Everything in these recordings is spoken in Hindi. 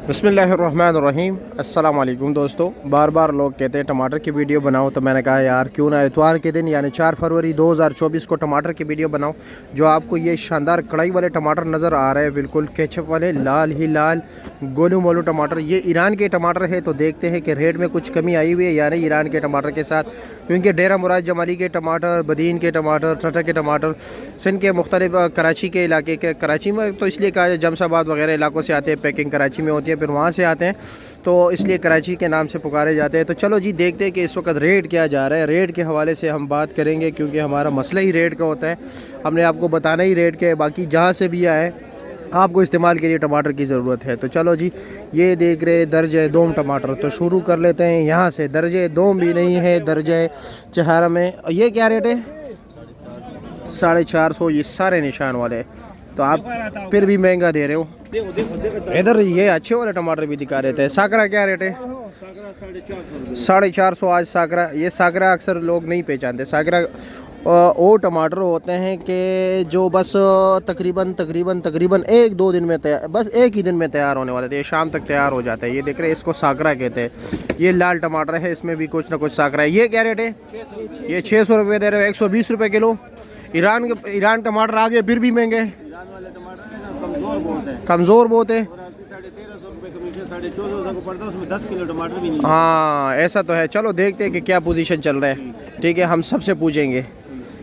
बिस्मिल्लाहिर्रहमानिर्रहीम। अस्सलाम वालेकुम दोस्तों। बार बार लोग कहते हैं टमाटर की वीडियो बनाओ, तो मैंने कहा यार क्यों ना इतवार के दिन यानी 4 फरवरी 2024 को टमाटर की वीडियो बनाओ। जो आपको ये शानदार कढ़ाई वाले टमाटर नज़र आ रहे हैं, बिल्कुल केचप वाले लाल ही लाल गोलू मोलू टमाटर, ये ईरान के टमाटर है। तो देखते हैं कि रेट में कुछ कमी आई हुई है यानी ईरान के टमाटर के साथ, क्योंकि डेरा मुराद जमाली के टमाटर, बदीन के टमाटर, टटा के टमाटर सिंध के मुख्तलिफ कराची के इलाके के, कराची में तो इसलिए कहा जमशाबाद वगैरह इलाकों से आते हैं, पैकिंग कराची में होती है, फिर वहाँ से आते हैं तो इसलिए कराची के नाम से पुकारे जाते हैं। तो चलो जी देखते हैं कि इस वक्त रेट क्या जा रहा है। रेट के हवाले से हम बात करेंगे क्योंकि हमारा मसला ही रेट का होता है, हमने आपको बताना ही रेट के। बाकी जहाँ से भी आए आपको इस्तेमाल के लिए टमाटर की ज़रूरत है। तो चलो जी, ये देख रहे दर्जे दोम टमाटर, तो शुरू कर लेते हैं यहाँ से। दर्जे दोम भी नहीं है, दर्जे चहारा में। ये क्या रेट है? 450। ये सारे निशान वाले, तो आप फिर भी महंगा दे रहे हो। इधर ये अच्छे वाले टमाटर भी दिखा रहे थे। साकरा क्या रेट है? 450 आज साकरा। ये साकरा अक्सर लोग नहीं पहचानते। साकरा वो टमाटर होते हैं कि जो बस तकरीबन 1-2 दिन में तैयार, बस एक ही दिन में तैयार होने वाले थे, शाम तक तैयार हो जाते हैं। ये देख रहे हैं, इसको साकरा कहते हैं। ये लाल टमाटर है, इसमें भी कुछ ना कुछ साकरा है। ये क्या रेट है? ये 600 रुपये दे रहे हो, 120 रुपये किलो। ईरान टमाटर आगे फिर भी महंगे, कमज़ोर बहुत है। 10 किलो टमाटर भी नहीं। हाँ ऐसा तो है। चलो देखते हैं कि क्या पोजीशन चल रहा है। ठीक है, हम सबसे पूछेंगे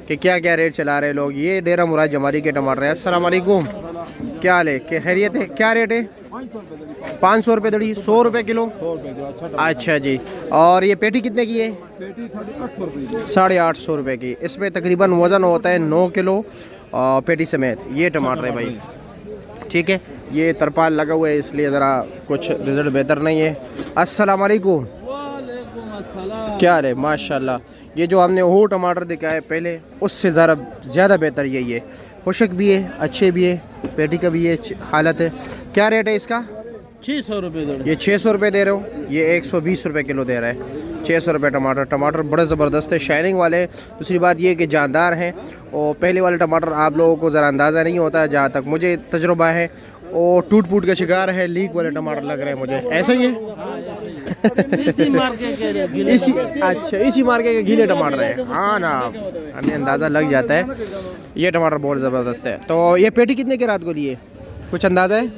कि क्या क्या रेट चला रहे हैं लोग। ये डेरा मुराद जमाली के टमाटर है। अस्सलाम वालेकुम, क्या हाल है? क्या खैरियत है? क्या रेट है? 500 रुपये दड़ी, 100 रुपये किलो। अच्छा जी। और ये पेटी कितने की है? 850 रुपये की। इसमें तकरीबन वज़न होता है 9 किलो पेटी समेत। ये टमाटर है भाई, ठीक है। ये तरपाल लगा हुआ है इसलिए ज़रा कुछ रिज़ल्ट बेहतर नहीं है। अस्सलाम वालेकुम, क्या हाल है? माशाल्लाह। ये जो हमने वो टमाटर दिखाए पहले, उससे ज़रा ज़्यादा बेहतर यही है। खुशक भी है, अच्छे भी है, पेटी का भी ये हालत है। क्या रेट है इसका? 600 रुपये। ये 600 रुपये दे रहे हो, ये 120 रुपये किलो दे रहा है। 600 रुपये टमाटर। टमाटर बड़े ज़बरदस्त है, शाइनिंग वाले। दूसरी बात ये कि जानदार हैं। और पहले वाले टमाटर आप लोगों को ज़रा अंदाज़ा नहीं होता, जहाँ तक मुझे तजुर्बा है वो टूट फूट का शिकार है। लीक वाले टमाटर लग रहे हैं मुझे, ऐसा ही है। इसी मार्के के गीले टमाटर है। हाँ ना, हमें अंदाज़ा लग जाता है। ये टमाटर बहुत ज़बरदस्त है। तो ये पेटी कितने के रात को लिए, कुछ अंदाज़ा है?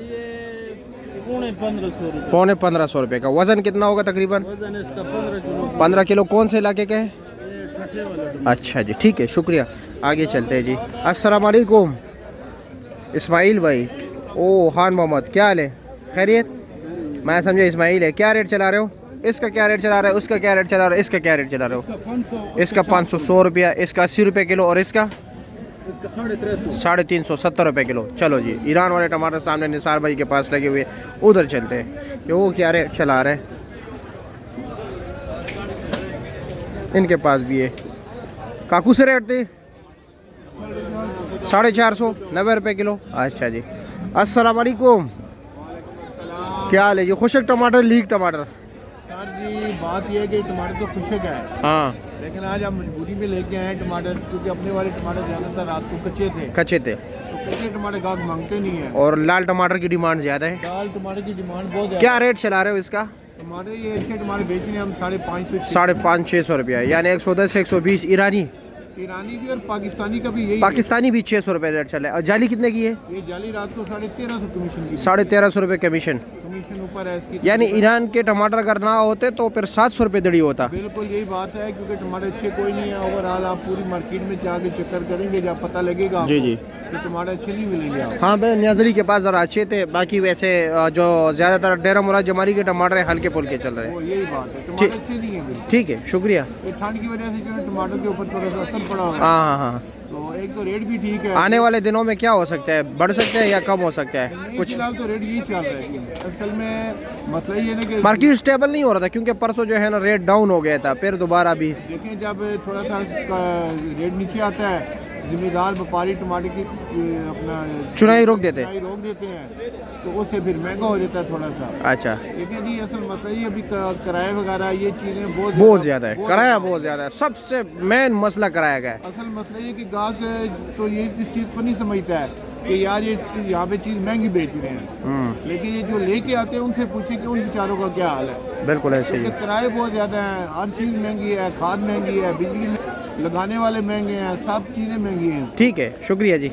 पौने 1500 रुपये का। वज़न कितना होगा तकरीबन? 15 किलो। कौन से इलाके का है? अच्छा जी, ठीक है, शुक्रिया। आगे चलते हैं जी। अस्सलाम वालेकुम इस्माइल भाई। ओ खान मोहम्मद, क्या हाल है? खैरियत? मैं समझा इस्माइल है। क्या रेट चला रहे हो? इसका क्या रेट चला रहे हो? उसका क्या रेट चला रहे हो? इसका क्या रेट चला रहे हो? इसका 500, 100 रुपया। इसका 80 रुपये किलो। और इसका 350, 70 रुपये किलो। चलो जी, ईरान वाले टमाटर सामने निसार भाई के पास लगे हुए, उधर चलते हैं कि वो क्या रेट चला रहे हैं। इनके पास भी है। काकू से रेट थे 450, 90 रुपये किलो। अच्छा जी। अस्सलाम वालेकुम, क्या हाल है? ये खुशक टमाटर, लीक टमाटर? सर जी बात यह है कि टमाटर तो खुशक है, हाँ, लेकिन आज हम मजबूरी में लेके आए टमाटर, क्योंकि अपने वाले टमाटर ज़्यादातर रात को कच्चे थे। तो कच्चे टमाटर गाहक मांगते नहीं है, और लाल टमाटर की डिमांड ज़्यादा है। लाल टमाटर की डिमांड बहुत है। क्या रेट चला रहे हो इसका? टमाटर ये अच्छे टमाटर बेच रहे हैं हम 550, 550-600 रुपया, यानी 110-120 ईरानी। ईरानी भी और पाकिस्तानी का भी यही। पाकिस्तानी भी 600 रुपये रेट चला है। और जाली कितने की है? ये जाली रात को 1350 कमीशन की। 1350 रुपये कमीशन। कमीशन ऊपर है इसकी। यानी ईरान के टमाटर अगर ना होते तो फिर 700 रुपये दड़ी होता। बिल्कुल यही बात है, क्योंकि टमाटर अच्छे कोई नहीं है। ओवरऑल आप पूरी मार्केट में जाके चक्कर करेंगे, जब पता लगेगा जी जी, कि टमाटर अच्छे नहीं मिलेंगे आपको। हाँ भाई, न्याजरी के पास ज़रा अच्छे थे। बाकी वैसे जो ज़्यादातर डेरा मुराद जमाली के टमाटर हल्के फुल्के चल रहे हैं। वो यही बात है, टमाटर अच्छे नहीं है बिल्कुल। ठीक है, शुक्रिया। ये ठंड की वजह से जो है टमाटर के ऊपर थोड़ा सा असर पड़ा हुआ है। हाँ हाँ हाँ। तो एक तो रेट भी ठीक है। आने वाले दिनों में क्या हो सकता है? बढ़ सकता है या कम हो सकता है? कुछ फिलहाल तो रेट यही चल रहा है। असल में मतलब ये ना कि मार्केट स्टेबल नहीं हो रहा था, क्योंकि परसों जो है ना रेट डाउन हो गया था, फिर दोबारा भी देखें जब थोड़ा सा रेट नीचे आता है, जिम्मेदार व्यापारी टमाटर की अपना चुनाई रोक देते हैं, तो उससे फिर महंगा हो जाता है थोड़ा सा। अच्छा, लेकिन ये असल मतलब ये अभी किराए वगैरह ये चीज़ें बहुत ज़्यादा है। किराया बहुत ज़्यादा है, सबसे मेन मसला किराया का है। असल मसला ये कि गाहक तो ये इस चीज़ को नहीं समझता है कि यार ये यहाँ पे चीज़ महंगी बेच रहे हैं, लेकिन ये जो लेके आते हैं उनसे पूछे कि उन बेचारों का क्या हाल है। बिल्कुल ऐसे ही क्योंकि किराए बहुत ज़्यादा हैं, हर चीज़ महंगी है, खाद महंगी है, बिजली लगाने वाले महंगे हैं, सब चीज़ें महंगी हैं। ठीक है, शुक्रिया जी।